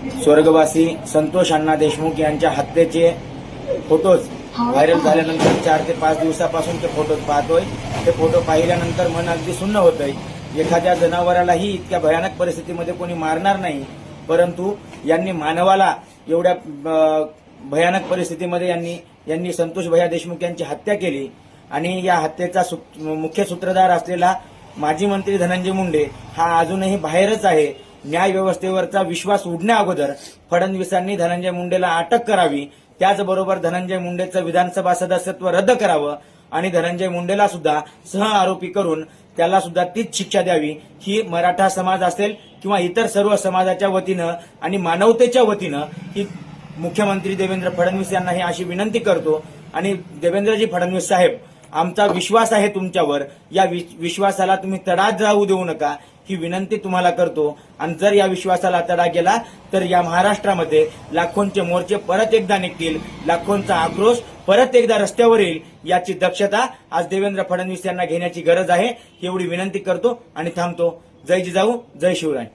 स्वर्गवासी संतोष अण्णा देशमुख यांच्या हत्येचे photos viral झाल्यानंतर 4 ते 5 दिवसापासून ते फोटोज पाहतोय. ते फोटो पाहिल्यानंतर मन अगदी सुन्न होतंय. एखाद्या जनावरालाही इतक्या भयानक परिस्थितीमध्ये कोणी मारणार नाही, परंतु यांनी मानवाला एवढ्या भयानक परिस्थितीमध्ये यांनी संतोष भैया देशमुख यांची हत्या केली. आणि या हत्येचा मुख्य सूत्रधार असलेला माजी मंत्री धनंजय मुंडे हा अजूनही बाहेरच आहे. न्याय व्यवस्थेवरचा विश्वास उडण्या अगोदर फडणवीसांनी धनंजय मुंडेला अटक करावी, त्याचबरोबर धनंजय मुंडेचं विधानसभा सदस्यत्व रद्द करावं आणि धनंजय मुंडेला सुद्धा सह आरोपी करून त्याला सुद्धा तीच शिक्षा द्यावी. ही मराठा समाज असेल किंवा इतर सर्व समाजाच्या वतीनं आणि मानवतेच्या वतीनं ही मुख्यमंत्री देवेंद्र फडणवीस यांना ही अशी विनंती करतो. आणि देवेंद्रजी फडणवीस साहेब, आमचा विश्वास आहे तुमच्यावर, या विश्वासाला तुम्ही तडा जाऊ देऊ नका ही विनंती तुम्हाला करतो. आणि जर या विश्वासाला तडा गेला तर या महाराष्ट्रामध्ये लाखोंचे मोर्चे परत एकदा निघतील, लाखोंचा आक्रोश परत एकदा रस्त्यावर येईल. याची दक्षता आज देवेंद्र फडणवीस यांना घेण्याची गरज आहे. एवढी विनंती करतो आणि थांबतो. जय जिजाऊ, जय शिवराय.